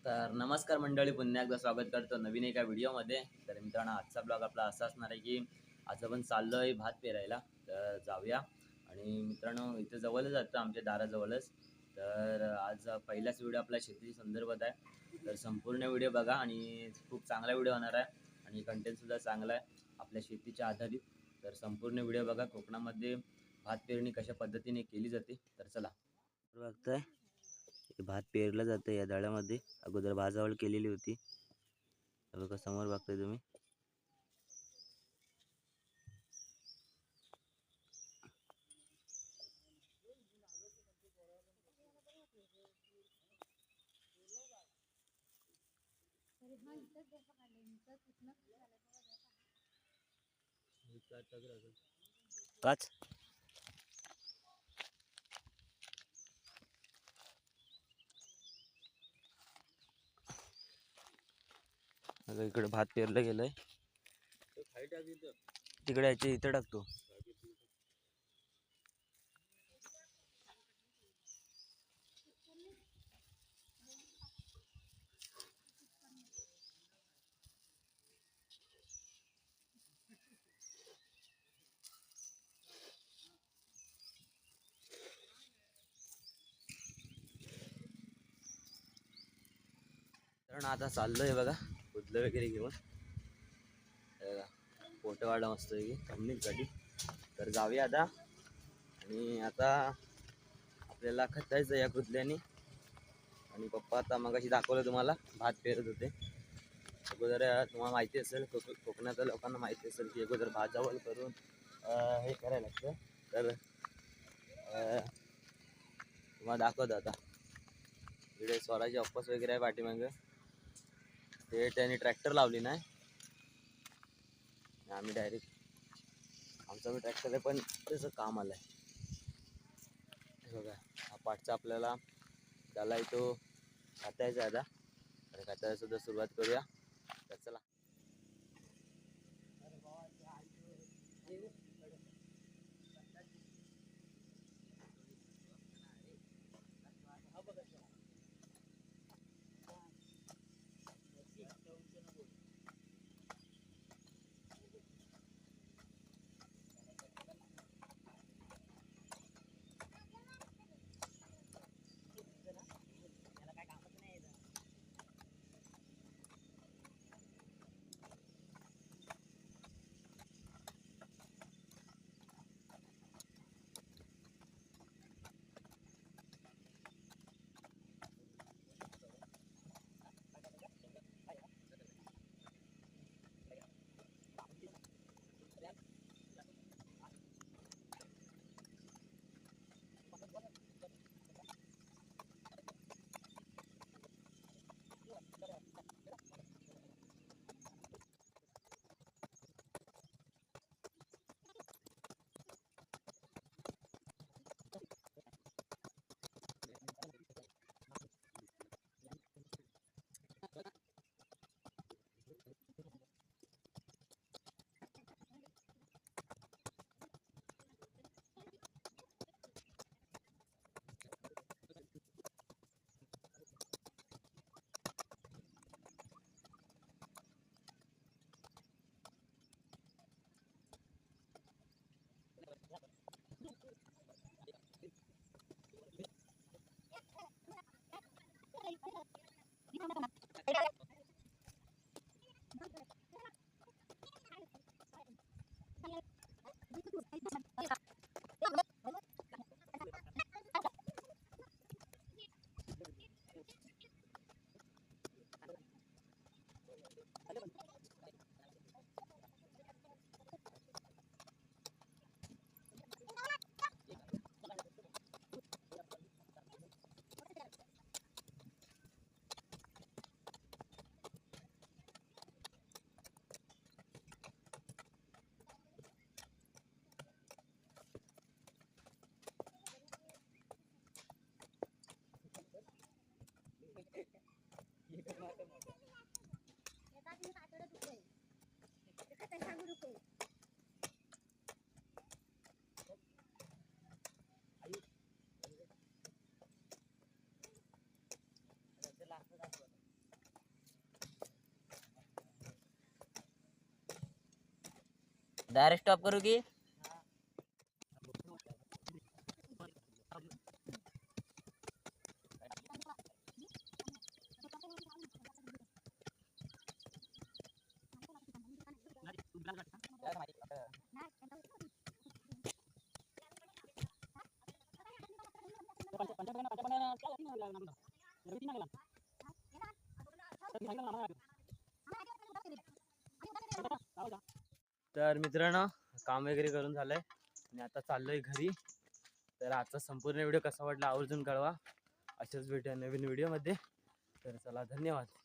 तर नमस्कार मंडळी, पुन्हा एकदा स्वागत करतो नवीन एका व्हिडिओमध्ये. तर मित्रांनो, आजचा ब्लॉग आपला असा असणार आहे की आज आपण चाललो आहे भात पेरायला. तर जाऊया. आणि मित्रांनो, इथे जवळच जातं, आमच्या दाराजवळच. तर आज पहिलाच व्हिडिओ आपला शेती संदर्भात आहे. तर संपूर्ण व्हिडिओ बघा आणि खूप चांगला व्हिडिओ होणार आहे आणि कंटेंटसुद्धा चांगला आहे आपल्या शेतीच्या आधारित. तर संपूर्ण व्हिडिओ बघा. कोकणामध्ये भात पेरणी कशा पद्धतीने केली जाते. तर चला बघताय, भात पेरलं जातं या दळ्यामध्ये. अगोदर भाजावळ केलेली होती, बघा समोर बघताय तुम्ही. काच इकडे भात पेरलं गेलंय, तिकडे याचे इथं टाकतो. कारण आता चाललोय बघा कुदलं वगैरे घेऊन. फोटोवाडा मस्त कंपनीसाठी. तर जाऊया आता. आणि आता आपल्याला खतायचं या कुदल्याने. आणि पप्पा आता मगाशी दाखवलं तुम्हाला भात पेरत होते. अगोदर तुम्हाला माहिती असेल, कोकणातल्या लोकांना माहिती असेल की अगोदर भाजावळ करून हे करायला लागतं. तर तुम्हाला दाखवतो आता. इकडे स्वराची ऑफिस वगैरे आहे पाठीमागं. ते त्यांनी ट्रॅक्टर लावली नाही, आम्ही डायरेक्ट आमचा ट्रॅक्टर आहे, पण त्याचं काम आलं आहे. बघा हा पाठचा आपल्याला त्याला तो खातायचा आता. तर खातायला सुद्धा सुरुवात करूया. तर चला. डायरेक्ट स्टॉप करू की? तर मित्रांनो काम वगैरे करून झालंय आणि आता चाललोय घरी. तर आजचा संपूर्ण व्हिडिओ कसा वाटला आवर्जून कळवा. अशाच भेटूया नवीन व्हिडिओमध्ये. तर चला, धन्यवाद.